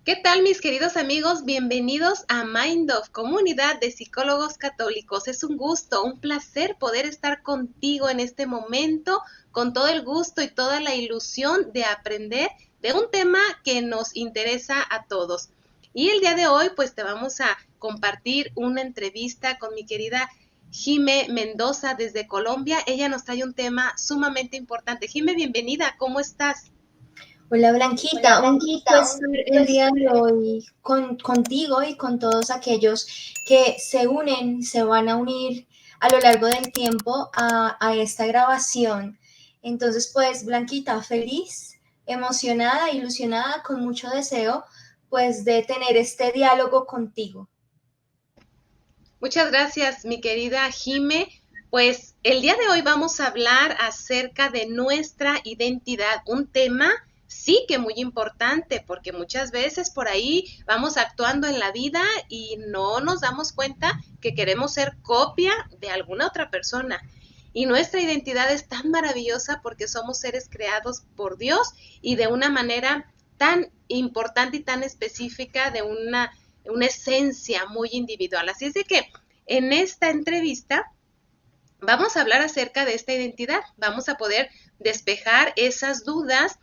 ¿Qué tal, mis queridos amigos? Bienvenidos a Mind of, comunidad de psicólogos católicos. Es un gusto, un placer poder estar contigo en este momento, con todo el gusto y toda la ilusión de aprender de un tema que nos interesa a todos. Y el día de hoy, pues te vamos a compartir una entrevista con mi querida Jime Mendoza desde Colombia. Ella nos trae un tema sumamente importante. Jime, bienvenida, ¿cómo estás? Hola Hola, Blanquita, un gusto Blanquita, estar un gusto el día estar. de hoy contigo y con todos aquellos que se unen, se van a unir a lo largo del tiempo a esta grabación. Entonces, pues Blanquita, feliz, emocionada, ilusionada, con mucho deseo, pues de tener este diálogo contigo. Muchas gracias, mi querida Jime. Pues el día de hoy vamos a hablar acerca de nuestra identidad, un tema sí que muy importante, porque muchas veces por ahí vamos actuando en la vida y no nos damos cuenta que queremos ser copia de alguna otra persona. Y nuestra identidad es tan maravillosa porque somos seres creados por Dios y de una manera tan importante y tan específica, de una esencia muy individual. Así es de que en esta entrevista vamos a hablar acerca de esta identidad, vamos a poder despejar esas dudas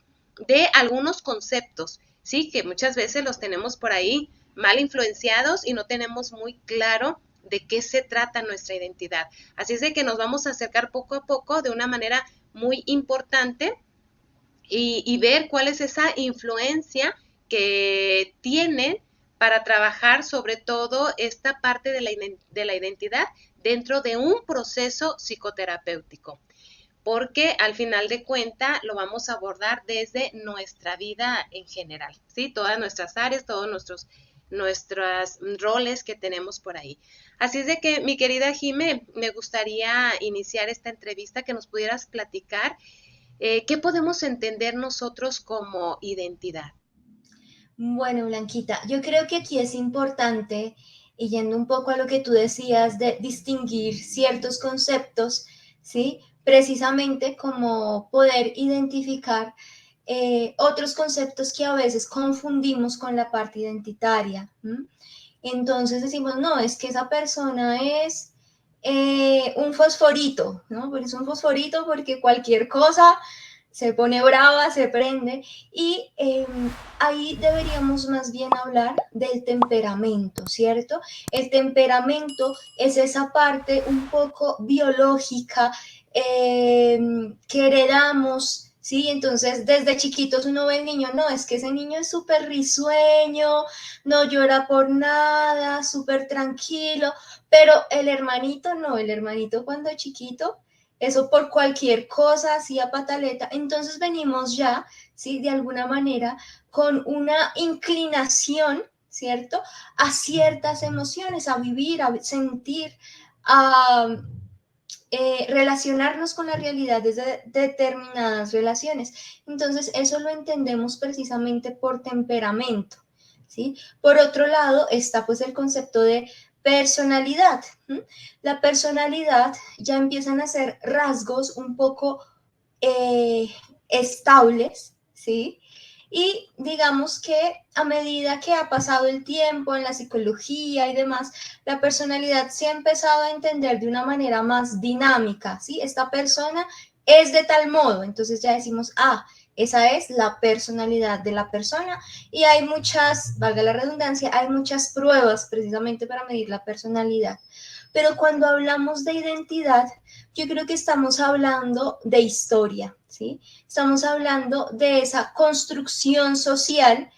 de algunos conceptos, ¿sí? Que muchas veces los tenemos por ahí mal influenciados y no tenemos muy claro de qué se trata nuestra identidad. Así es de que nos vamos a acercar poco a poco de una manera muy importante y ver cuál es esa influencia que tienen para trabajar sobre todo esta parte de la identidad dentro de un proceso psicoterapéutico, porque al final de cuenta lo vamos a abordar desde nuestra vida en general, ¿sí? Todas nuestras áreas, todos nuestros roles que tenemos por ahí. Así es de que, mi querida Jime, me gustaría iniciar esta entrevista que nos pudieras platicar. ¿Qué podemos entender nosotros como identidad? Bueno, Blanquita, yo creo que aquí es importante, y yendo un poco a lo que tú decías, de distinguir ciertos conceptos, ¿sí? Precisamente como poder identificar otros conceptos que a veces confundimos con la parte identitaria. ¿M? Entonces decimos, no, es que esa persona es un fosforito, ¿no? Pero es un fosforito porque cualquier cosa se pone brava, se prende, y ahí deberíamos más bien hablar del temperamento, ¿cierto? El temperamento es esa parte un poco biológica que heredamos. Sí, entonces desde chiquitos uno ve al niño, no, es que ese niño es súper risueño, no llora por nada, súper tranquilo, pero el hermanito no, el hermanito cuando chiquito, eso por cualquier cosa hacía pataleta. Entonces venimos ya, ¿sí? De alguna manera con una inclinación, ¿cierto? A ciertas emociones, a vivir, a sentir, a relacionarnos con la realidad desde determinadas relaciones. Entonces eso lo entendemos precisamente por temperamento, ¿sí? Por otro lado está pues el concepto de personalidad. ¿Sí? La personalidad ya empiezan a ser rasgos un poco estables, ¿sí? Y digamos que a medida que ha pasado el tiempo en la psicología y demás, la personalidad se ha empezado a entender de una manera más dinámica, ¿sí? Esta persona es de tal modo, entonces ya decimos, ah, esa es la personalidad de la persona, y hay muchas, valga la redundancia, hay muchas pruebas precisamente para medir la personalidad. Pero cuando hablamos de identidad, yo creo que estamos hablando de historia, ¿sí? Estamos hablando de esa construcción social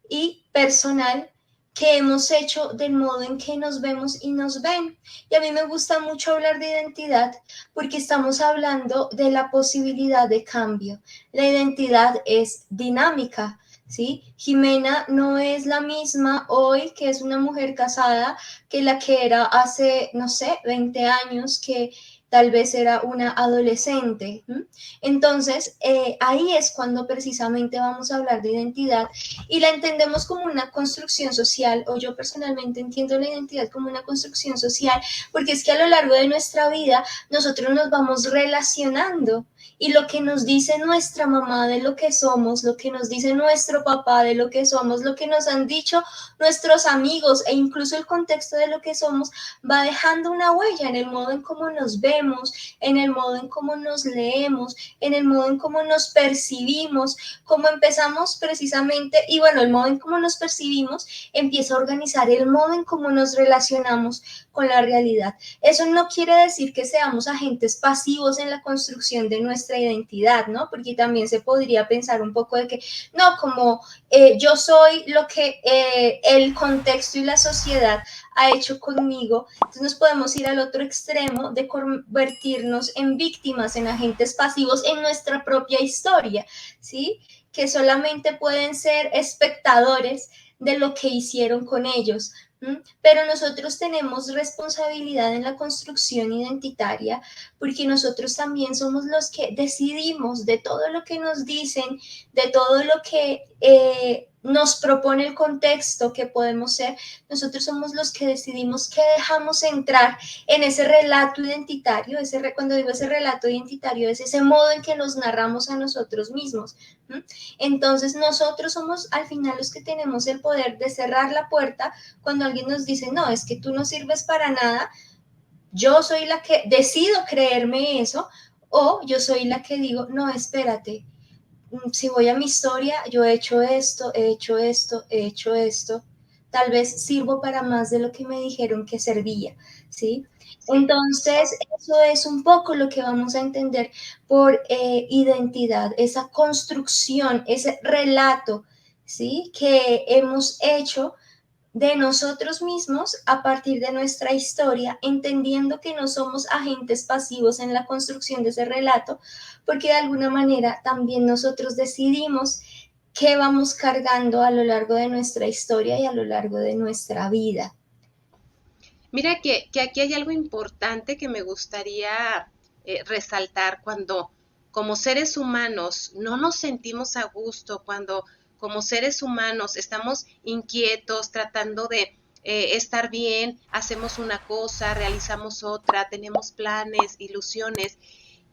y personal que hemos hecho del modo en que nos vemos y nos ven. Y a mí me gusta mucho hablar de identidad porque estamos hablando de la posibilidad de cambio. La identidad es dinámica, ¿sí? Jimena no es la misma hoy, que es una mujer casada, que la que era hace, no sé, 20 años, que tal vez era una adolescente. ¿M? Entonces, ahí es cuando precisamente vamos a hablar de identidad y la entendemos como una construcción social, o yo personalmente entiendo la identidad como una construcción social, porque es que a lo largo de nuestra vida nosotros nos vamos relacionando y lo que nos dice nuestra mamá de lo que somos, lo que nos dice nuestro papá de lo que somos, lo que nos han dicho nuestros amigos e incluso el contexto de lo que somos, va dejando una huella en el modo en cómo nos vemos, en el modo en cómo nos leemos, en el modo en cómo nos percibimos, cómo empezamos precisamente, y bueno, el modo en cómo nos percibimos empieza a organizar el modo en cómo nos relacionamos con la realidad. Eso no quiere decir que seamos agentes pasivos en la construcción de nuestra identidad, ¿no? Porque también se podría pensar un poco de que, no, como yo soy lo que el contexto y la sociedad ha hecho conmigo, entonces nos podemos ir al otro extremo de convertirnos en víctimas, en agentes pasivos en nuestra propia historia, ¿sí? Que solamente pueden ser espectadores de lo que hicieron con ellos. Pero nosotros tenemos responsabilidad en la construcción identitaria porque nosotros también somos los que decidimos de todo lo que nos dicen, de todo lo que nos propone el contexto que podemos ser. Nosotros somos los que decidimos qué dejamos entrar en ese relato identitario. Cuando digo ese relato identitario, es ese modo en que nos narramos a nosotros mismos. Entonces nosotros somos al final los que tenemos el poder de cerrar la puerta cuando alguien nos dice, no, es que tú no sirves para nada. Yo soy la que decido creerme eso, o yo soy la que digo, no, espérate, si voy a mi historia, yo he hecho esto, he hecho esto, he hecho esto, tal vez sirvo para más de lo que me dijeron que servía, ¿sí? Sí. Entonces, eso es un poco lo que vamos a entender por identidad, esa construcción, ese relato, ¿sí? Que hemos hecho de nosotros mismos a partir de nuestra historia, entendiendo que no somos agentes pasivos en la construcción de ese relato, porque de alguna manera también nosotros decidimos qué vamos cargando a lo largo de nuestra historia y a lo largo de nuestra vida. Mira que aquí hay algo importante que me gustaría resaltar cuando como seres humanos no nos sentimos a gusto, cuando como seres humanos estamos inquietos, tratando de estar bien, hacemos una cosa, realizamos otra, tenemos planes, ilusiones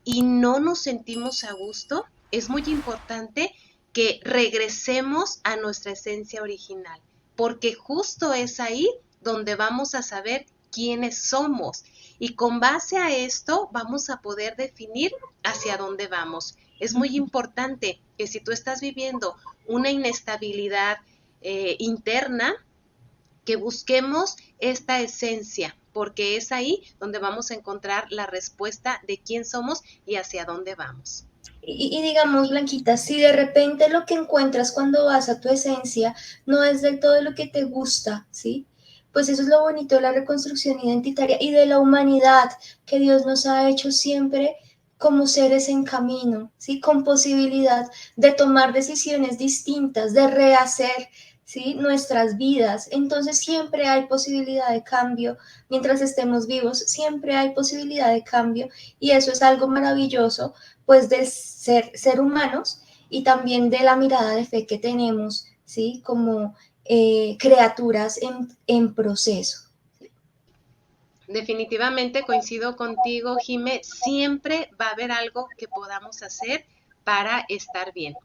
y no nos sentimos a gusto, es muy importante que regresemos a nuestra esencia original, porque justo es ahí donde vamos a saber quiénes somos y con base a esto vamos a poder definir hacia dónde vamos. Es muy importante que si tú estás viviendo una inestabilidad interna, que busquemos esta esencia, porque es ahí donde vamos a encontrar la respuesta de quién somos y hacia dónde vamos. Y digamos, Blanquita, si de repente lo que encuentras cuando vas a tu esencia no es del todo lo que te gusta, ¿sí? Pues eso es lo bonito de la reconstrucción identitaria y de la humanidad que Dios nos ha hecho siempre como seres en camino, ¿sí? Con posibilidad de tomar decisiones distintas, de rehacer, ¿sí? Nuestras vidas. Entonces siempre hay posibilidad de cambio. Mientras estemos vivos, siempre hay posibilidad de cambio y eso es algo maravilloso pues de ser humanos y también de la mirada de fe que tenemos, ¿sí? Como criaturas en proceso. Definitivamente coincido contigo, Jime, siempre va a haber algo que podamos hacer para estar bien.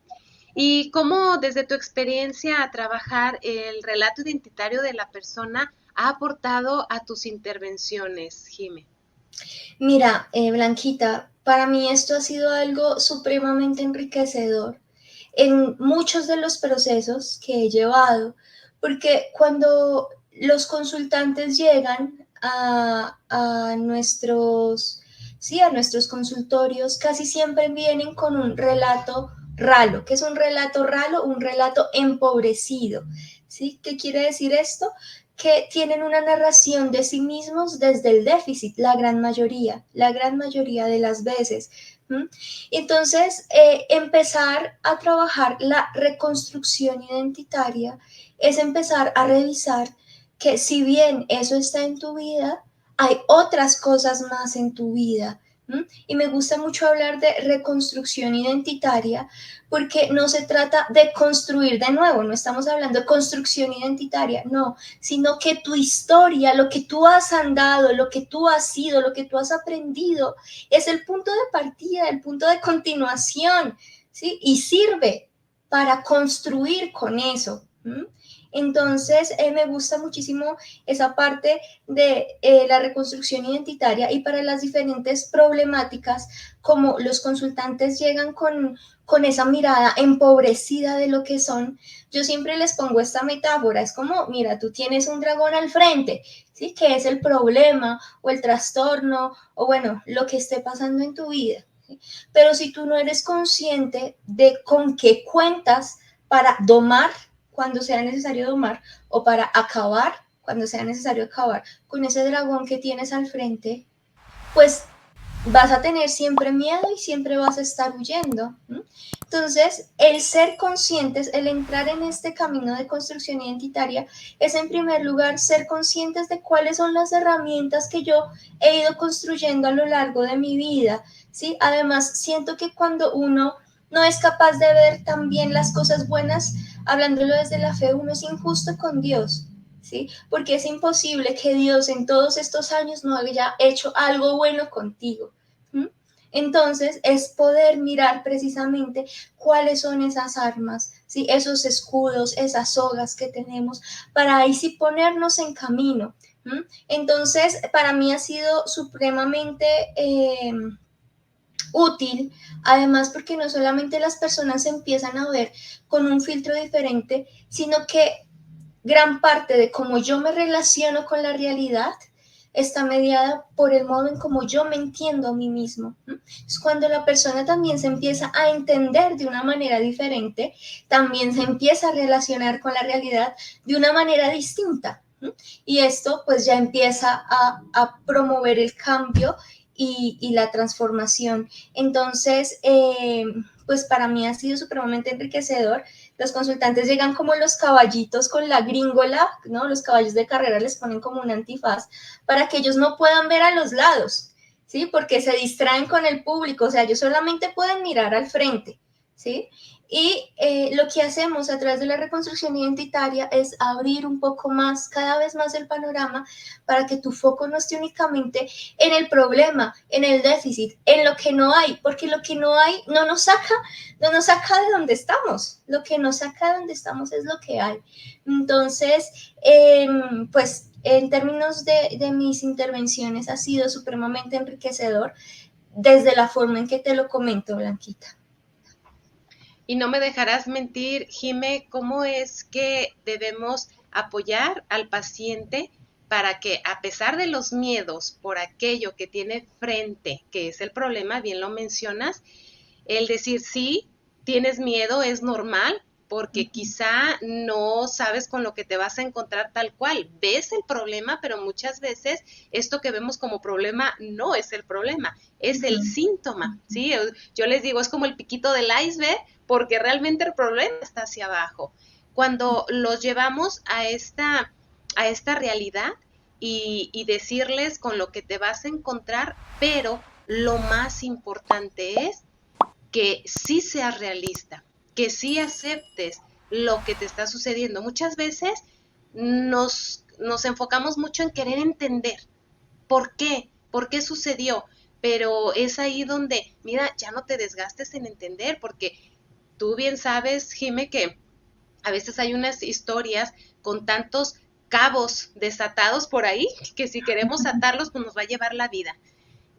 ¿Y cómo desde tu experiencia a trabajar el relato identitario de la persona ha aportado a tus intervenciones, Jime? Mira, Blanquita, para mí esto ha sido algo supremamente enriquecedor en muchos de los procesos que he llevado, porque cuando los consultantes llegan a nuestros, sí, a nuestros consultorios, casi siempre vienen con un relato ralo. ¿Qué es un relato ralo? Un relato empobrecido. ¿Sí? ¿Qué quiere decir esto? que tienen una narración de sí mismos desde el déficit, la gran mayoría de las veces. ¿Mm? Entonces, empezar a trabajar la reconstrucción identitaria es empezar a revisar que si bien eso está en tu vida, hay otras cosas más en tu vida. Y me gusta mucho hablar de reconstrucción identitaria porque no se trata de construir de nuevo, no estamos hablando de construcción identitaria, no, sino que tu historia, lo que tú has andado, lo que tú has sido, lo que tú has aprendido, es el punto de partida, el punto de continuación, ¿sí? Y sirve para construir con eso. Entonces, me gusta muchísimo esa parte de la reconstrucción identitaria y para las diferentes problemáticas, como los consultantes llegan con esa mirada empobrecida de lo que son, yo siempre les pongo esta metáfora, es como, mira, tú tienes un dragón al frente, ¿sí? Que es el problema o el trastorno o bueno, lo que esté pasando en tu vida. ¿Sí? Pero si tú no eres consciente de con qué cuentas para domar cuando sea necesario domar o para acabar cuando sea necesario acabar con ese dragón que tienes al frente, pues vas a tener siempre miedo y siempre vas a estar huyendo. Entonces, el ser conscientes, el entrar en este camino de construcción identitaria, es en primer lugar ser conscientes de cuáles son las herramientas que yo he ido construyendo a lo largo de mi vida. ¿Sí? Además, siento que cuando uno no es capaz de ver también las cosas buenas, hablándolo desde la fe, uno es injusto con Dios. ¿Sí? Porque es imposible que Dios en todos estos años no haya hecho algo bueno contigo. Entonces, es poder mirar precisamente cuáles son esas armas, ¿sí? Esos escudos, esas sogas que tenemos, para ahí sí ponernos en camino. Entonces, para mí ha sido supremamente útil, además porque no solamente las personas se empiezan a ver con un filtro diferente, sino que gran parte de cómo yo me relaciono con la realidad está mediada por el modo en cómo yo me entiendo a mí mismo. Es cuando la persona también se empieza a entender de una manera diferente, también se empieza a relacionar con la realidad de una manera distinta. Y esto pues ya empieza a promover el cambio y la transformación. Entonces, pues para mí ha sido supremamente enriquecedor. Los consultantes llegan como los caballitos con la gringola, ¿no? Los caballos de carrera les ponen como un antifaz para que ellos no puedan ver a los lados, ¿sí? Porque se distraen con el público, o sea, ellos solamente pueden mirar al frente, ¿sí? Y lo que hacemos a través de la reconstrucción identitaria es abrir un poco más, cada vez más el panorama para que tu foco no esté únicamente en el problema, en el déficit, en lo que no hay, porque lo que no hay no nos saca de donde estamos, lo que nos saca de donde estamos es lo que hay. Entonces, pues en términos de mis intervenciones ha sido supremamente enriquecedor desde la forma en que te lo comento, Blanquita. Y no me dejarás mentir, Jime, ¿cómo es que debemos apoyar al paciente para que, a pesar de los miedos por aquello que tiene frente, que es el problema, bien lo mencionas, el decir sí, tienes miedo es normal, porque quizá no sabes con lo que te vas a encontrar tal cual. Ves el problema, pero muchas veces esto que vemos como problema no es el problema, es el síntoma, ¿sí? Yo les digo, es como el piquito del iceberg, porque realmente el problema está hacia abajo. Cuando los llevamos a esta realidad y decirles con lo que te vas a encontrar, pero lo más importante es que sí seas realista, que sí aceptes lo que te está sucediendo. Muchas veces nos enfocamos mucho en querer entender por qué sucedió, pero es ahí donde, mira, ya no te desgastes en entender, porque tú bien sabes, Jime, que a veces hay unas historias con tantos cabos desatados por ahí, que si queremos atarlos, pues nos va a llevar la vida.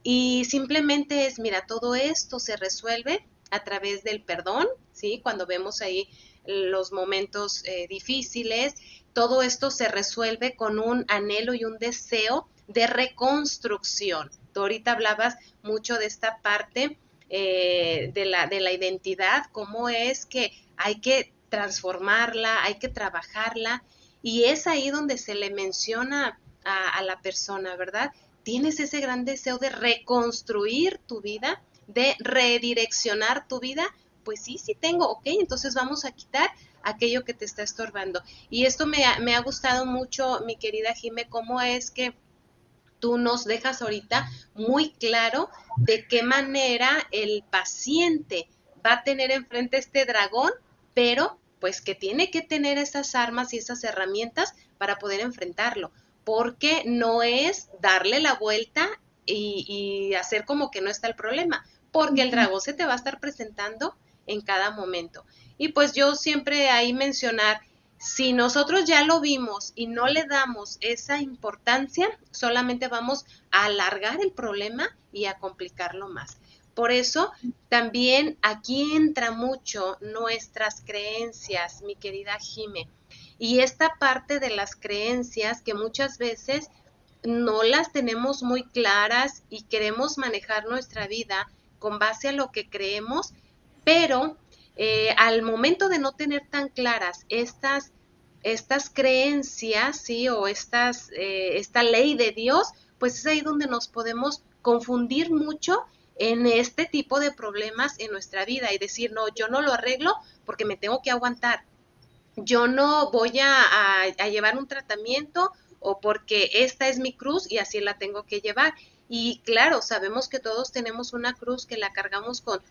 Y simplemente es, mira, todo esto se resuelve a través del perdón, ¿sí? Cuando vemos ahí los momentos difíciles, todo esto se resuelve con un anhelo y un deseo de reconstrucción. Tú ahorita hablabas mucho de esta parte de la identidad, cómo es que hay que transformarla, hay que trabajarla. y es ahí donde se le menciona a la persona, ¿verdad? ¿Tienes ese gran deseo de reconstruir tu vida, de redireccionar tu vida? Pues sí, sí tengo, ok, entonces vamos a quitar aquello que te está estorbando. Y esto me ha gustado mucho, mi querida Jime, cómo es que tú nos dejas ahorita muy claro de qué manera el paciente va a tener enfrente este dragón, pero pues que tiene que tener esas armas y esas herramientas para poder enfrentarlo, porque no es darle la vuelta y hacer como que no está el problema, porque el dragón se te va a estar presentando en cada momento. Y pues yo siempre ahí mencionar, si nosotros ya lo vimos y no le damos esa importancia, solamente vamos a alargar el problema y a complicarlo más. Por eso también aquí entra mucho nuestras creencias, mi querida Jime. Y esta parte de las creencias que muchas veces no las tenemos muy claras y queremos manejar nuestra vida con base a lo que creemos, pero al momento de no tener tan claras estas creencias, ¿sí? O esta ley de Dios, pues es ahí donde nos podemos confundir mucho en este tipo de problemas en nuestra vida y decir, no, yo no lo arreglo porque me tengo que aguantar. Yo no voy a llevar un tratamiento o porque esta es mi cruz y así la tengo que llevar. Y claro, sabemos que todos tenemos una cruz que la cargamos con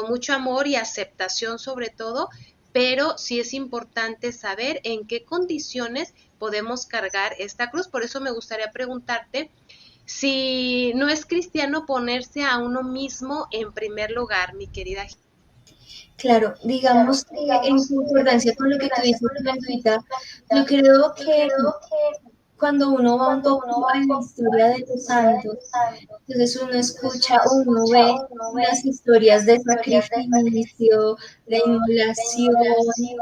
mucho amor y aceptación sobre todo, pero sí es importante saber en qué condiciones podemos cargar esta cruz. Por eso me gustaría preguntarte si no es cristiano ponerse a uno mismo en primer lugar, mi querida. Claro, digamos que en concordancia con lo que tú dices, Blanquita, yo creo que cuando uno va un poco a la historia de los santos, entonces uno escucha, uno ve las historias de sacrificio, de inmolación, ¿sí?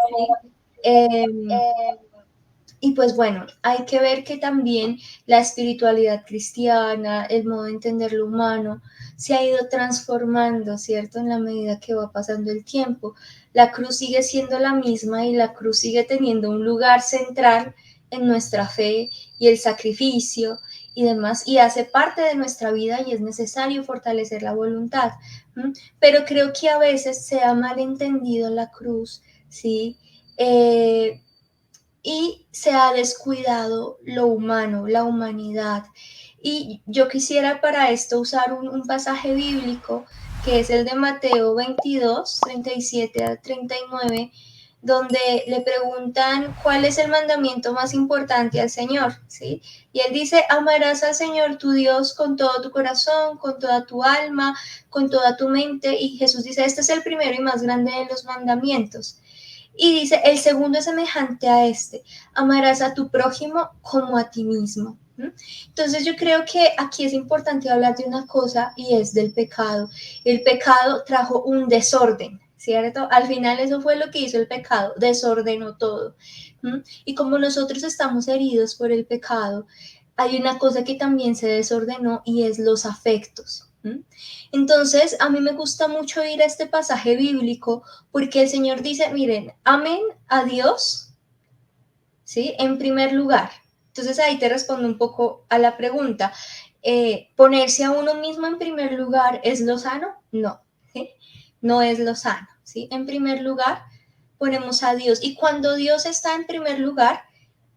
Y pues bueno, hay que ver que también la espiritualidad cristiana, el modo de entender lo humano, se ha ido transformando, ¿cierto? En la medida que va pasando el tiempo. La cruz sigue siendo la misma y la cruz sigue teniendo un lugar central en nuestra fe y el sacrificio y demás, y hace parte de nuestra vida y es necesario fortalecer la voluntad. ¿Mm? Pero creo que a veces se ha malentendido la cruz, ¿sí? Y se ha descuidado lo humano, la humanidad. Y yo quisiera para esto usar un pasaje bíblico que es el de Mateo 22, 37 a 39, donde le preguntan cuál es el mandamiento más importante al Señor, ¿sí? Y él dice, amarás al Señor tu Dios con todo tu corazón, con toda tu alma, con toda tu mente. Y Jesús dice, este es el primero y más grande de los mandamientos. Y dice, el segundo es semejante a este, amarás a tu prójimo como a ti mismo. Entonces yo creo que aquí es importante hablar de una cosa y es del pecado. El pecado trajo un desorden, ¿cierto? Al final eso fue lo que hizo el pecado, desordenó todo. Y como nosotros estamos heridos por el pecado, hay una cosa que también se desordenó y es los afectos. Entonces, a mí me gusta mucho ir a este pasaje bíblico porque el Señor dice, miren, amen a Dios, ¿sí? En primer lugar. Entonces ahí te respondo un poco a la pregunta. ¿Ponerse a uno mismo en primer lugar es lo sano? No, ¿sí? No es lo sano, ¿sí? En primer lugar, ponemos a Dios. Y cuando Dios está en primer lugar,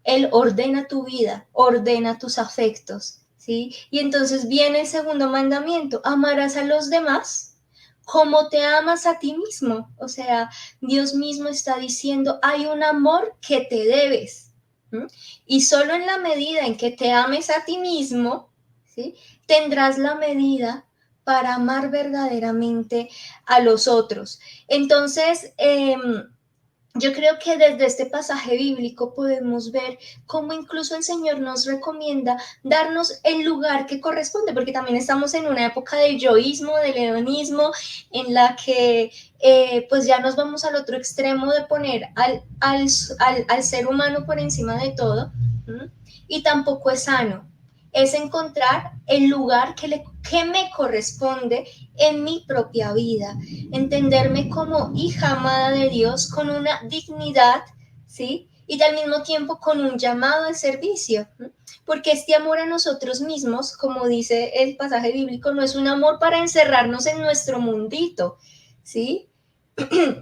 Él ordena tu vida, ordena tus afectos, ¿sí? Y entonces viene el segundo mandamiento, amarás a los demás como te amas a ti mismo. O sea, Dios mismo está diciendo, hay un amor que te debes. ¿Sí? Y solo en la medida en que te ames a ti mismo, ¿sí? Tendrás la medida para amar verdaderamente a los otros. Entonces, yo creo que desde este pasaje bíblico podemos ver cómo incluso el Señor nos recomienda darnos el lugar que corresponde, porque también estamos en una época del yoísmo, del hedonismo, en la que pues ya nos vamos al otro extremo de poner al ser humano por encima de todo, ¿sí? Y tampoco es sano. Es encontrar el lugar que me corresponde en mi propia vida, entenderme como hija amada de Dios con una dignidad, ¿sí? y al mismo tiempo con un llamado al servicio, porque este amor a nosotros mismos, como dice el pasaje bíblico, no es un amor para encerrarnos en nuestro mundito, ¿sí?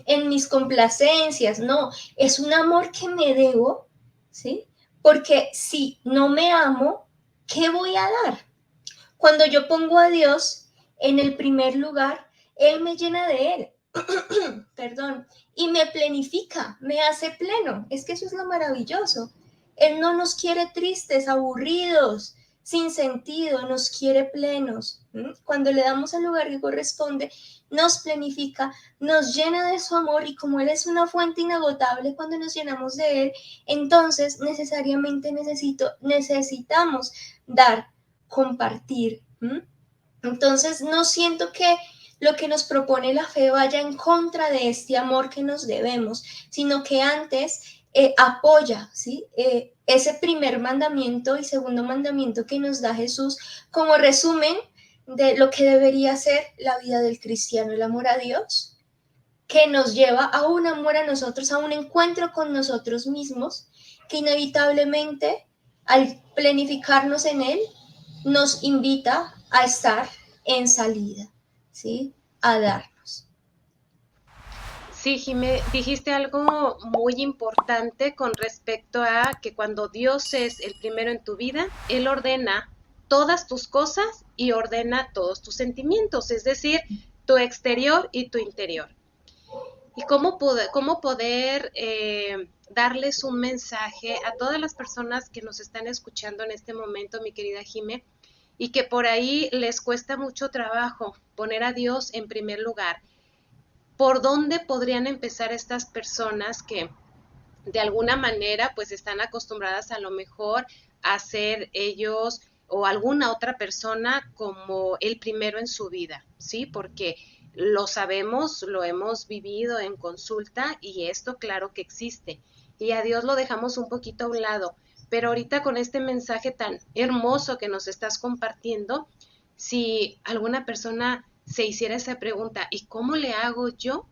En mis complacencias, no, es un amor que me debo, ¿sí? Porque si no me amo, ¿qué voy a dar? Cuando yo pongo a Dios en el primer lugar, Él me llena de Él, perdón, y me plenifica, me hace pleno. Es que eso es lo maravilloso. Él no nos quiere tristes, aburridos, sin sentido, nos quiere plenos. Cuando le damos el lugar que corresponde, nos plenifica, nos llena de su amor y como Él es una fuente inagotable, cuando nos llenamos de Él, entonces necesariamente necesitamos dar, compartir. Entonces no siento que lo que nos propone la fe vaya en contra de este amor que nos debemos, sino que antes apoya, ¿sí? Ese primer mandamiento y segundo mandamiento que nos da Jesús como resumen de lo que debería ser la vida del cristiano, el amor a Dios, que nos lleva a un amor a nosotros, a un encuentro con nosotros mismos, que inevitablemente al planificarnos en Él, nos invita a estar en salida, ¿sí? A darnos. Sí, Jimé, dijiste algo muy importante con respecto a que cuando Dios es el primero en tu vida, Él ordena todas tus cosas y ordena todos tus sentimientos, es decir, tu exterior y tu interior. ¿Y cómo poder darles un mensaje a todas las personas que nos están escuchando en este momento, mi querida Jimé, y que por ahí les cuesta mucho trabajo poner a Dios en primer lugar? ¿Por dónde podrían empezar estas personas que de alguna manera pues están acostumbradas a lo mejor a ser ellos o alguna otra persona como el primero en su vida? ¿Sí? Porque lo sabemos, lo hemos vivido en consulta y esto claro que existe. Y a Dios lo dejamos un poquito a un lado. Pero ahorita con este mensaje tan hermoso que nos estás compartiendo, si alguna persona se hiciera esa pregunta, ¿y cómo le hago yo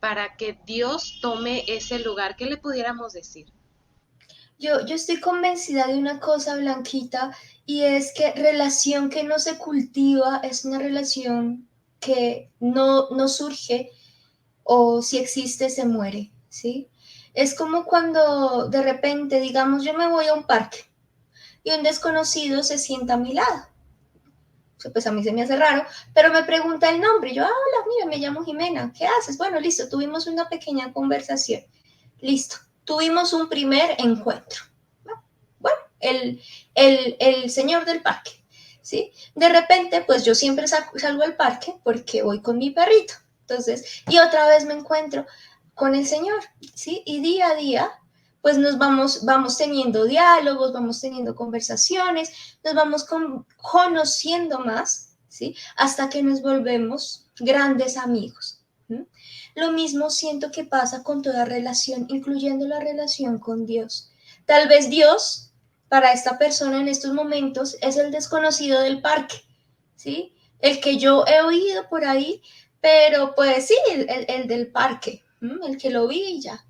para que Dios tome ese lugar? ¿Qué le pudiéramos decir? Yo estoy convencida de una cosa, Blanquita, y es que relación que no se cultiva es una relación que no surge o si existe se muere, ¿sí? Es como cuando de repente, digamos, yo me voy a un parque y un desconocido se sienta a mi lado. Pues a mí se me hace raro, pero me pregunta el nombre. Yo, hola, mira, me llamo Jimena, ¿qué haces? Bueno, listo, tuvimos una pequeña conversación. Listo, tuvimos un primer encuentro. Bueno, el señor del parque, ¿sí? De repente, pues yo siempre salgo al parque porque voy con mi perrito. Entonces, y otra vez me encuentro con el señor, ¿sí? Y día a día, pues nos vamos teniendo diálogos, vamos teniendo conversaciones, nos vamos conociendo más, ¿sí? Hasta que nos volvemos grandes amigos. ¿sí? Lo mismo siento que pasa con toda relación, incluyendo la relación con Dios. Tal vez Dios, para esta persona en estos momentos, es el desconocido del parque, ¿sí? El que yo he oído por ahí, pero pues sí, el del parque, el que lo vi y ya.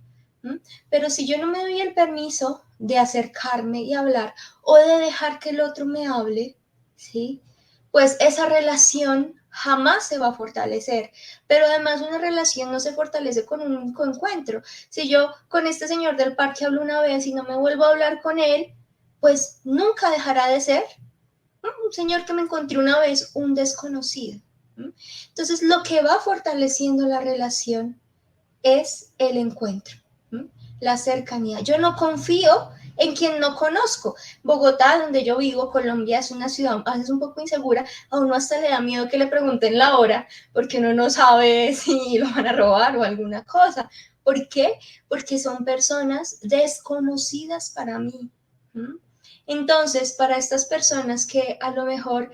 Pero si yo no me doy el permiso de acercarme y hablar o de dejar que el otro me hable, ¿sí? Pues esa relación jamás se va a fortalecer. Pero además una relación no se fortalece con un único encuentro. Si yo con este señor del parque hablo una vez y no me vuelvo a hablar con él, pues nunca dejará de ser un señor que me encontré una vez, un desconocido. Entonces lo que va fortaleciendo la relación es el encuentro, la cercanía. Yo no confío en quien no conozco. Bogotá, donde yo vivo, Colombia, es una ciudad a veces un poco insegura. A uno hasta le da miedo que le pregunten la hora, porque uno no sabe si lo van a robar o alguna cosa. ¿Por qué? Porque son personas desconocidas para mí. Entonces, para estas personas que a lo mejor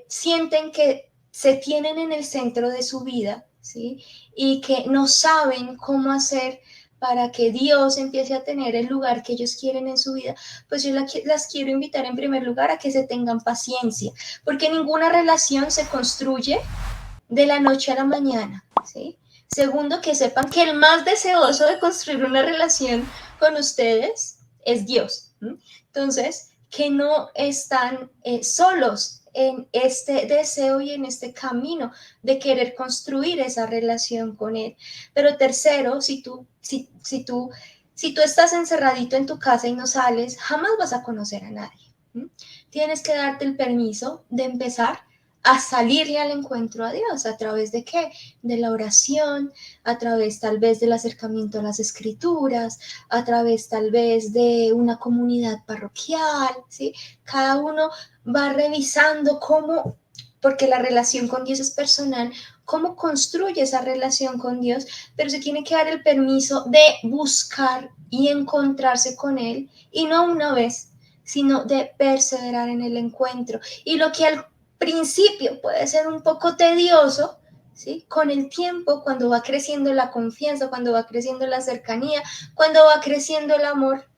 sienten que se tienen en el centro de su vida, ¿sí? Y que no saben cómo hacer para que Dios empiece a tener el lugar que ellos quieren en su vida, pues yo las quiero invitar en primer lugar a que se tengan paciencia, porque ninguna relación se construye de la noche a la mañana, ¿sí? Segundo, que sepan que el más deseoso de construir una relación con ustedes es Dios. Entonces, que no están solos en este deseo y en este camino de querer construir esa relación con Él. Pero tercero, si tú estás encerradito en tu casa y no sales, jamás vas a conocer a nadie. Tienes que darte el permiso de empezar a salirle al encuentro a Dios. ¿A través de qué? De la oración, a través tal vez del acercamiento a las escrituras, a través tal vez de una comunidad parroquial, ¿sí? Cada uno va revisando cómo, porque la relación con Dios es personal, cómo construye esa relación con Dios, pero se tiene que dar el permiso de buscar y encontrarse con Él, y no una vez, sino de perseverar en el encuentro. Y lo que al principio puede ser un poco tedioso, ¿sí? Con el tiempo, cuando va creciendo la confianza, cuando va creciendo la cercanía, cuando va creciendo el amor,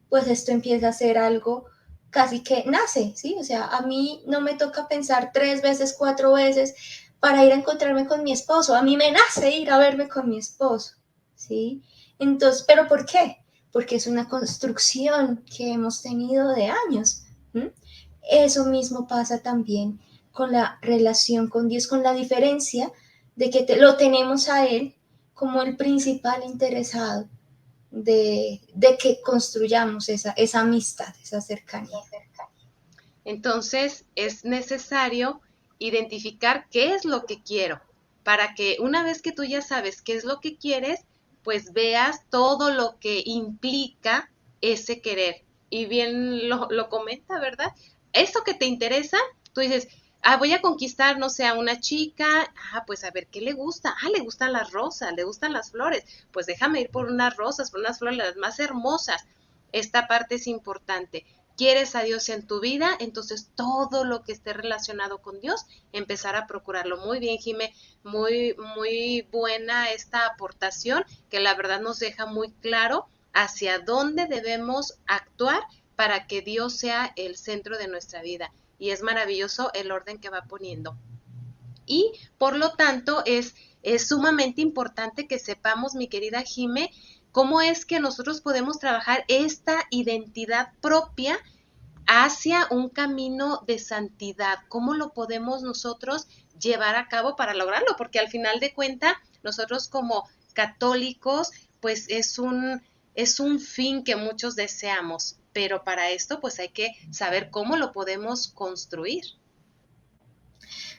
pues esto empieza a ser algo casi que nace, ¿sí? O sea, a mí no me toca pensar 3 veces, 4 veces para ir a encontrarme con mi esposo. A mí me nace ir a verme con mi esposo, ¿sí? Entonces, ¿pero por qué? Porque es una construcción que hemos tenido de años. ¿Mm? Eso mismo pasa también con la relación con Dios, con la diferencia de que lo tenemos a Él como el principal interesado de que construyamos esa amistad, esa cercanía. Entonces es necesario identificar qué es lo que quiero, para que una vez que tú ya sabes qué es lo que quieres, pues veas todo lo que implica ese querer. Y bien lo comenta, ¿verdad? Eso que te interesa, tú dices, voy a conquistar, no sé, a una chica, pues a ver qué le gusta, le gustan las rosas, le gustan las flores, pues déjame ir por unas rosas, por unas flores las más hermosas. Esta parte es importante. ¿Quieres a Dios en tu vida? Entonces todo lo que esté relacionado con Dios, empezar a procurarlo. Muy bien, Jimé, muy buena esta aportación que la verdad nos deja muy claro hacia dónde debemos actuar para que Dios sea el centro de nuestra vida. Y es maravilloso el orden que va poniendo. Y por lo tanto es sumamente importante que sepamos, mi querida Jime, cómo es que nosotros podemos trabajar esta identidad propia hacia un camino de santidad. ¿Cómo lo podemos nosotros llevar a cabo para lograrlo? Porque al final de cuentas, nosotros como católicos, pues es un fin que muchos deseamos, pero para esto pues hay que saber cómo lo podemos construir.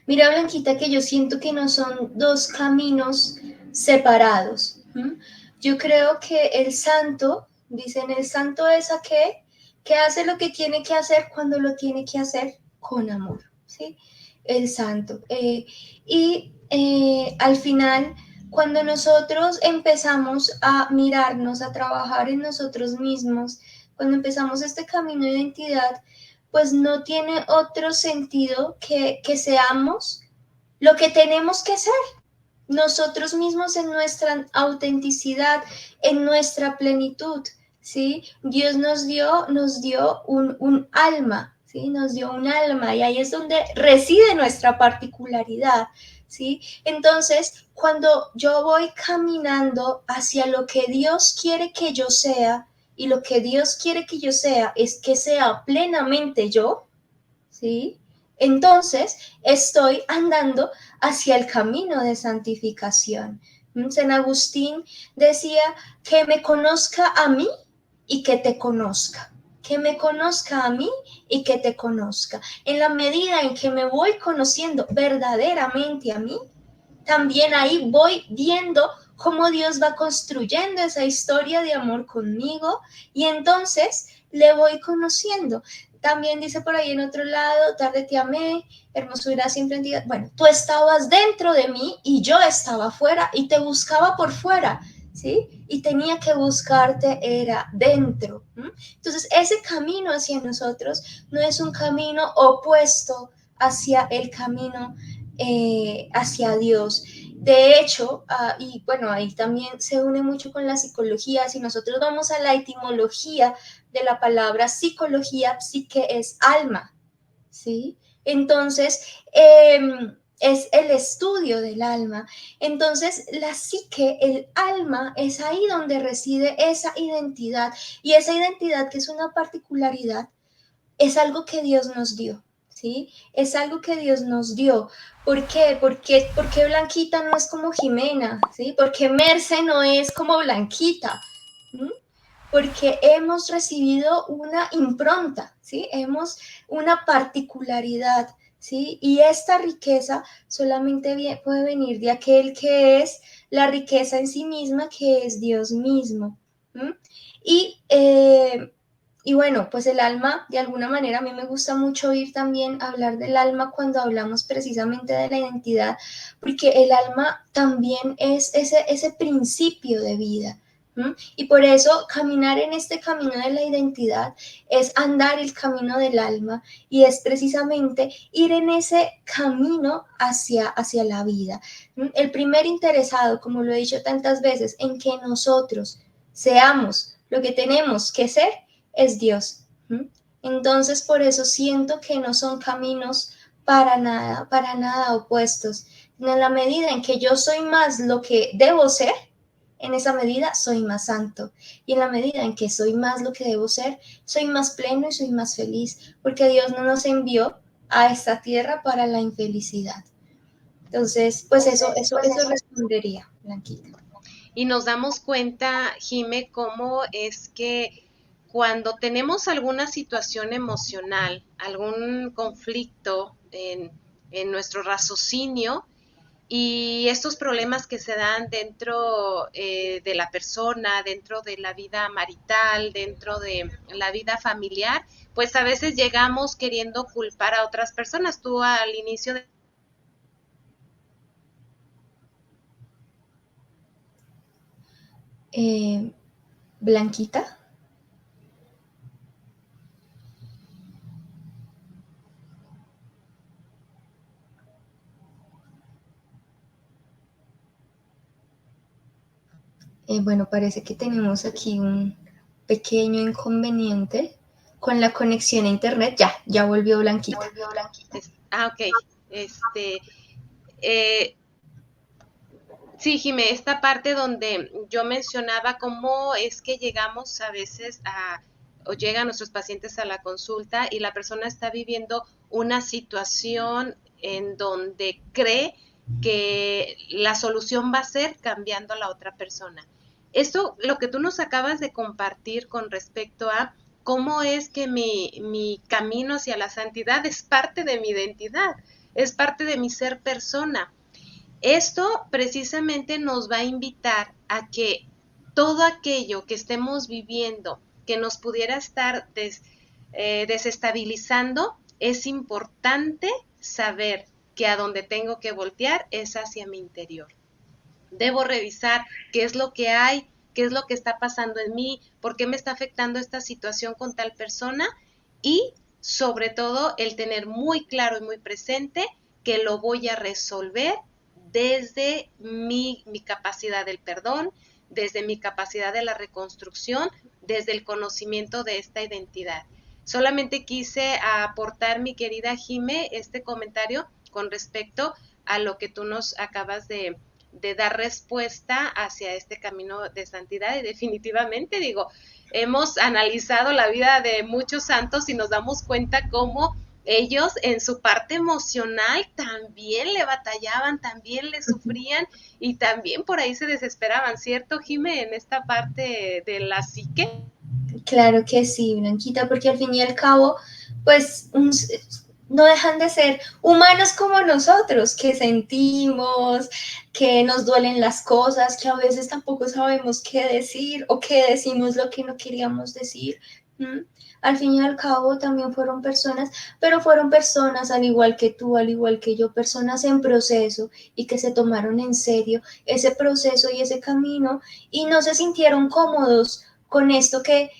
Mira, Blanquita, que yo siento que no son dos caminos separados. Yo creo que el santo, dicen, el santo es aquel que hace lo que tiene que hacer cuando lo tiene que hacer con amor, ¿sí? El santo. Al final, cuando nosotros empezamos a mirarnos, a trabajar en nosotros mismos, cuando empezamos este camino de identidad, pues no tiene otro sentido que seamos lo que tenemos que ser, nosotros mismos en nuestra autenticidad, en nuestra plenitud, ¿sí? Dios nos dio un alma, ¿sí? Nos dio un alma y ahí es donde reside nuestra particularidad, ¿sí? Entonces, cuando yo voy caminando hacia lo que Dios quiere que yo sea, y lo que Dios quiere que yo sea es que sea plenamente yo, ¿sí? Entonces estoy andando hacia el camino de santificación. San Agustín decía que me conozca a mí y que te conozca. Que me conozca a mí y que te conozca. En la medida en que me voy conociendo verdaderamente a mí, también ahí voy viendo cómo Dios va construyendo esa historia de amor conmigo y entonces le voy conociendo. También dice por ahí en otro lado, tarde te amé, hermosura siempre en ti. Bueno, tú estabas dentro de mí y yo estaba fuera y te buscaba por fuera, ¿sí? Y tenía que buscarte, era dentro. Entonces, ese camino hacia nosotros no es un camino opuesto hacia el camino hacia Dios. De hecho, y bueno, ahí también se une mucho con la psicología. Si nosotros vamos a la etimología de la palabra psicología, psique es alma, ¿sí? Entonces, es el estudio del alma. Entonces, la psique, el alma, es ahí donde reside esa identidad. Y esa identidad, que es una particularidad, es algo que Dios nos dio, ¿sí? Es algo que Dios nos dio. ¿Por qué? Porque Blanquita no es como Jimena, ¿sí? Porque Merce no es como Blanquita. ¿Mm? Porque hemos recibido una impronta, ¿sí? Hemos una particularidad, ¿sí? Y esta riqueza solamente puede venir de aquel que es la riqueza en sí misma, que es Dios mismo. ¿Mm? Y, eh, y bueno, pues el alma, de alguna manera, a mí me gusta mucho oír también hablar del alma cuando hablamos precisamente de la identidad, porque el alma también es ese principio de vida. ¿Mm? Y por eso caminar en este camino de la identidad es andar el camino del alma y es precisamente ir en ese camino hacia la vida. ¿Mm? El primer interesado, como lo he dicho tantas veces, en que nosotros seamos lo que tenemos que ser, es Dios. ¿Mm? Entonces, por eso siento que no son caminos para nada opuestos. En la medida en que yo soy más lo que debo ser, en esa medida soy más santo. Y en la medida en que soy más lo que debo ser, soy más pleno y soy más feliz, porque Dios no nos envió a esta tierra para la infelicidad. Entonces, pues eso respondería, Blanquita. Y nos damos cuenta, Jime, cómo es que cuando tenemos alguna situación emocional, algún conflicto en nuestro raciocinio, y estos problemas que se dan dentro de la persona, dentro de la vida marital, dentro de la vida familiar, pues a veces llegamos queriendo culpar a otras personas. Tú al inicio de... Blanquita. Bueno, parece que tenemos aquí un pequeño inconveniente con la conexión a internet. Ya volvió Blanquita. Ok. Este, eh, sí, Jimé, esta parte donde yo mencionaba cómo es que llegamos a veces o llegan nuestros pacientes a la consulta y la persona está viviendo una situación en donde cree que la solución va a ser cambiando a la otra persona. Esto, lo que tú nos acabas de compartir con respecto a cómo es que mi camino hacia la santidad es parte de mi identidad, es parte de mi ser persona. Esto precisamente nos va a invitar a que todo aquello que estemos viviendo que nos pudiera estar desestabilizando, es importante saber que a donde tengo que voltear es hacia mi interior. Debo revisar qué es lo que hay, qué es lo que está pasando en mí, por qué me está afectando esta situación con tal persona y sobre todo el tener muy claro y muy presente que lo voy a resolver desde mi capacidad del perdón, desde mi capacidad de la reconstrucción, desde el conocimiento de esta identidad. Solamente quise aportar, mi querida Jime, este comentario con respecto a lo que tú nos acabas de dar respuesta hacia este camino de santidad y definitivamente digo, hemos analizado la vida de muchos santos y nos damos cuenta cómo ellos en su parte emocional también le batallaban, también le sufrían y también por ahí se desesperaban, ¿cierto, Jime, en esta parte de la psique? Claro que sí, Blanquita, porque al fin y al cabo, pues no dejan de ser humanos como nosotros, que sentimos, que nos duelen las cosas, que a veces tampoco sabemos qué decir o que decimos lo que no queríamos decir. ¿Mm? Al fin y al cabo también fueron personas, pero fueron personas al igual que tú, al igual que yo, personas en proceso y que se tomaron en serio ese proceso y ese camino y no se sintieron cómodos con esto que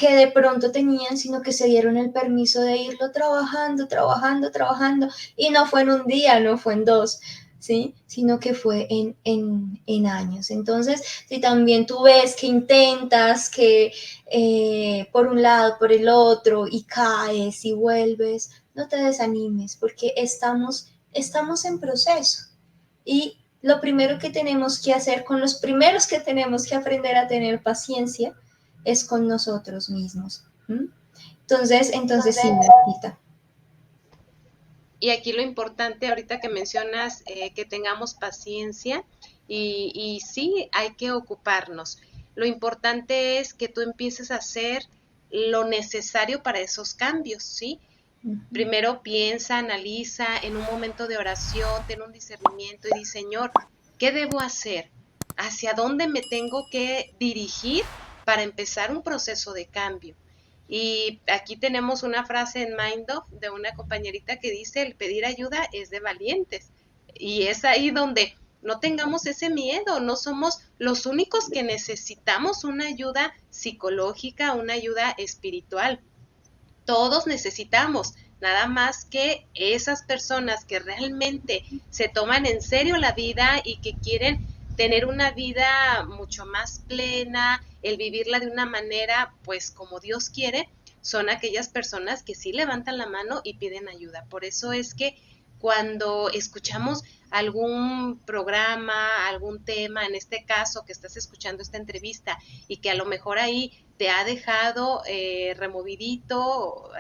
de pronto tenían, sino que se dieron el permiso de irlo trabajando, trabajando, trabajando, y no fue en un día, no fue en dos, ¿sí? Sino que fue en años. Entonces, si también tú ves que intentas, que por un lado, por el otro, y caes y vuelves, no te desanimes, porque estamos estamos en proceso. Y lo primero que tenemos que hacer, con los primeros que tenemos que aprender a tener paciencia, es con nosotros mismos. ¿Mm? Entonces sí, Marquita. Y aquí lo importante, ahorita que mencionas que tengamos paciencia y sí, hay que ocuparnos. Lo importante es que tú empieces a hacer lo necesario para esos cambios, ¿sí? Primero piensa, analiza en un momento de oración, ten un discernimiento y di, Señor, ¿qué debo hacer? ¿Hacia dónde me tengo que dirigir para empezar un proceso de cambio? Y aquí tenemos una frase en Mindoff de una compañerita que dice, el pedir ayuda es de valientes. Y es ahí donde no tengamos ese miedo, no somos los únicos que necesitamos una ayuda psicológica, una ayuda espiritual. Todos necesitamos, nada más que esas personas que realmente se toman en serio la vida y que quieren tener una vida mucho más plena, el vivirla de una manera pues como Dios quiere, son aquellas personas que sí levantan la mano y piden ayuda. Por eso es que cuando escuchamos algún programa, algún tema, en este caso que estás escuchando esta entrevista y que a lo mejor ahí te ha dejado removidito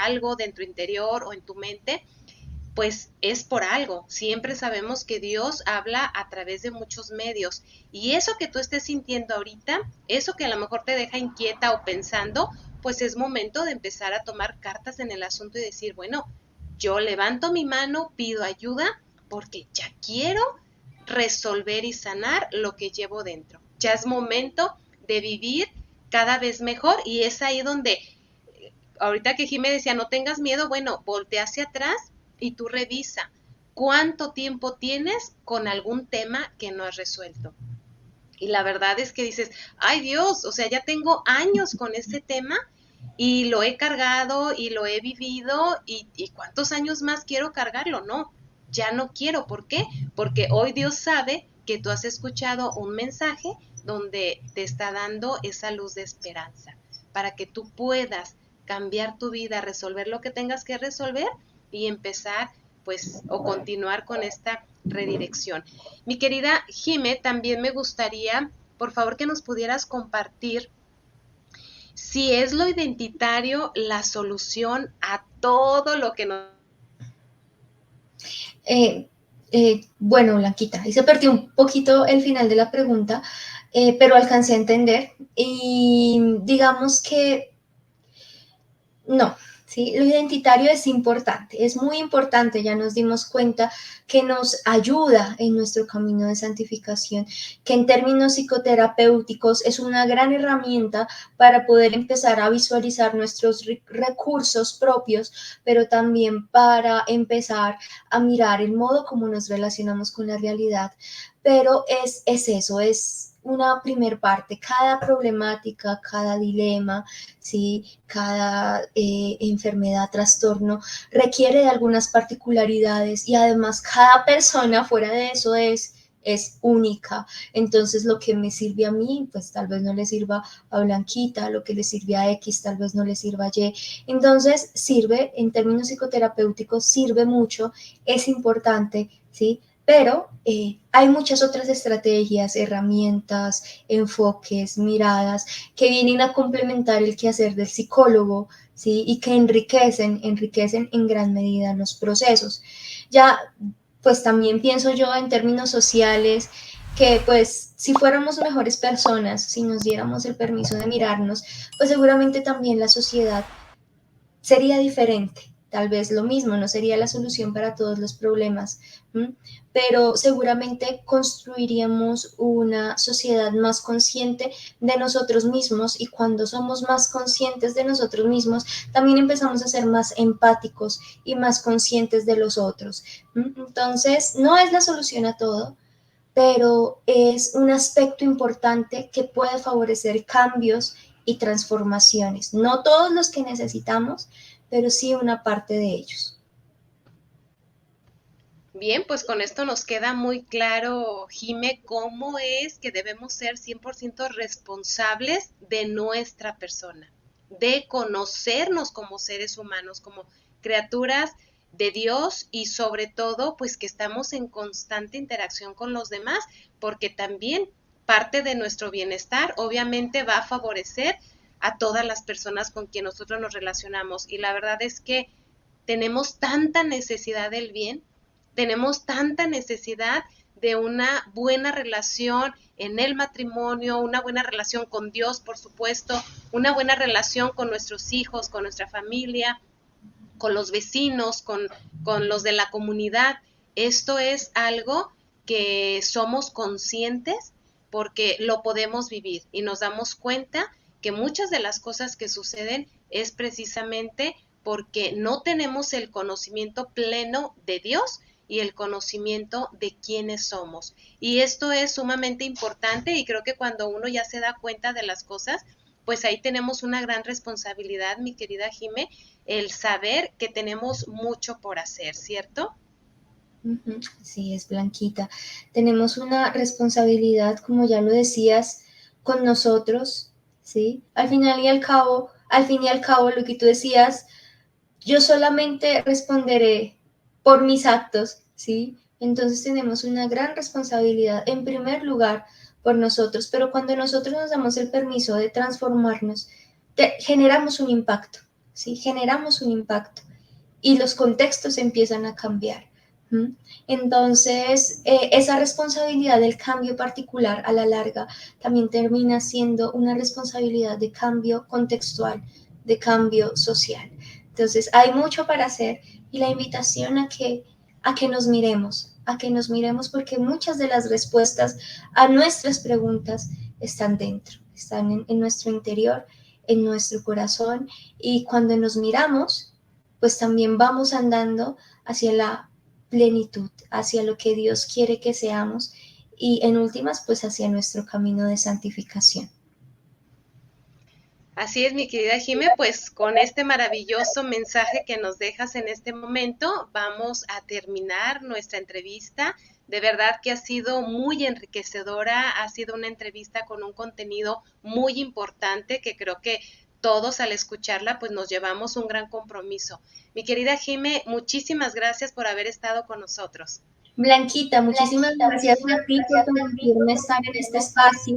algo dentro interior o en tu mente, pues es por algo. Siempre sabemos que Dios habla a través de muchos medios y eso que tú estés sintiendo ahorita, eso que a lo mejor te deja inquieta o pensando, pues es momento de empezar a tomar cartas en el asunto y decir, bueno, yo levanto mi mano, pido ayuda porque ya quiero resolver y sanar lo que llevo dentro. Ya es momento de vivir cada vez mejor y es ahí donde ahorita que Jimé decía no tengas miedo, bueno, voltea hacia atrás y tú revisa cuánto tiempo tienes con algún tema que no has resuelto. Y la verdad es que dices, ay Dios, o sea, ya tengo años con este tema y lo he cargado y lo he vivido y ¿cuántos años más quiero cargarlo? No, ya no quiero. ¿Por qué? Porque hoy Dios sabe que tú has escuchado un mensaje donde te está dando esa luz de esperanza para que tú puedas cambiar tu vida, resolver lo que tengas que resolver y empezar pues o continuar con esta redirección. Mi querida Jime, también me gustaría, por favor, que nos pudieras compartir si es lo identitario la solución a todo lo que nos... Bueno, Blanquita, ahí se perdió un poquito el final de la pregunta, pero alcancé a entender. Y digamos que no, ¿sí? Lo identitario es importante, es muy importante, ya nos dimos cuenta que nos ayuda en nuestro camino de santificación, que en términos psicoterapéuticos es una gran herramienta para poder empezar a visualizar nuestros recursos propios, pero también para empezar a mirar el modo como nos relacionamos con la realidad. Pero es eso, es una primer parte, cada problemática, cada dilema, ¿sí? Cada enfermedad, trastorno requiere de algunas particularidades y además cada persona fuera de eso es única. Entonces lo que me sirve a mí, pues tal vez no le sirva a Blanquita, lo que le sirve a X, tal vez no le sirva a Y. Entonces sirve, en términos psicoterapéuticos, sirve mucho, es importante, ¿sí? Pero hay muchas otras estrategias, herramientas, enfoques, miradas que vienen a complementar el quehacer del psicólogo, ¿sí? Y que enriquecen en gran medida los procesos. Ya, pues también pienso yo en términos sociales que pues si fuéramos mejores personas, si nos diéramos el permiso de mirarnos, pues seguramente también la sociedad sería diferente. Tal vez lo mismo, no sería la solución para todos los problemas, ¿m? Pero seguramente construiríamos una sociedad más consciente de nosotros mismos y cuando somos más conscientes de nosotros mismos, también empezamos a ser más empáticos y más conscientes de los otros. ¿M? Entonces, no es la solución a todo, pero es un aspecto importante que puede favorecer cambios y transformaciones. No todos los que necesitamos, pero sí una parte de ellos. Bien, pues con esto nos queda muy claro, Jime, cómo es que debemos ser 100% responsables de nuestra persona, de conocernos como seres humanos, como criaturas de Dios y sobre todo pues que estamos en constante interacción con los demás, porque también parte de nuestro bienestar obviamente va a favorecer a todas las personas con quien nosotros nos relacionamos. Y la verdad es que tenemos tanta necesidad del bien, tenemos tanta necesidad de una buena relación en el matrimonio, una buena relación con Dios, por supuesto, una buena relación con nuestros hijos, con nuestra familia, con los vecinos, con los de la comunidad. Esto es algo que somos conscientes porque lo podemos vivir y nos damos cuenta que muchas de las cosas que suceden es precisamente porque no tenemos el conocimiento pleno de Dios y el conocimiento de quiénes somos. Y esto es sumamente importante y creo que cuando uno ya se da cuenta de las cosas, pues ahí tenemos una gran responsabilidad, mi querida Jime, el saber que tenemos mucho por hacer, ¿cierto? Sí, es Blanquita. Tenemos una responsabilidad, como ya lo decías, con nosotros, ¿sí? Al fin y al cabo, lo que tú decías, yo solamente responderé por mis actos, ¿sí? Entonces tenemos una gran responsabilidad, en primer lugar, por nosotros, pero cuando nosotros nos damos el permiso de transformarnos, generamos un impacto, ¿sí? Generamos un impacto y los contextos empiezan a cambiar. Entonces, esa responsabilidad del cambio particular a la larga también termina siendo una responsabilidad de cambio contextual, de cambio social. Entonces, hay mucho para hacer y la invitación a que nos miremos porque muchas de las respuestas a nuestras preguntas están dentro, están en nuestro interior, en nuestro corazón, y cuando nos miramos, pues también vamos andando hacia la plenitud, hacia lo que Dios quiere que seamos y en últimas, pues hacia nuestro camino de santificación. Así es, mi querida Jime, pues con este maravilloso mensaje que nos dejas en este momento, vamos a terminar nuestra entrevista. De verdad que ha sido muy enriquecedora, ha sido una entrevista con un contenido muy importante que creo que todos al escucharla pues nos llevamos un gran compromiso. Mi querida Jime, muchísimas gracias por haber estado con nosotros. Blanquita, muchísimas gracias a ti por permitirme estar en este espacio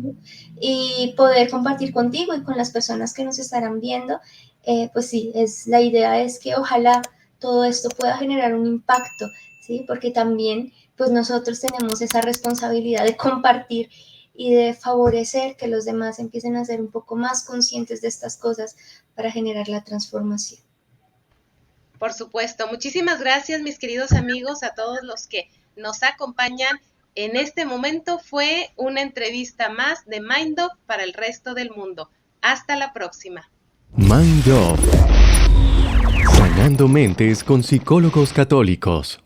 y poder compartir contigo y con las personas que nos estarán viendo. Pues sí, la idea es que ojalá todo esto pueda generar un impacto, ¿sí? Porque también pues nosotros tenemos esa responsabilidad de compartir y de favorecer que los demás empiecen a ser un poco más conscientes de estas cosas para generar la transformación. Por supuesto. Muchísimas gracias, mis queridos amigos, a todos los que nos acompañan. En este momento fue una entrevista más de MindUp para el resto del mundo. Hasta la próxima. MindUp. Sanando mentes con psicólogos católicos.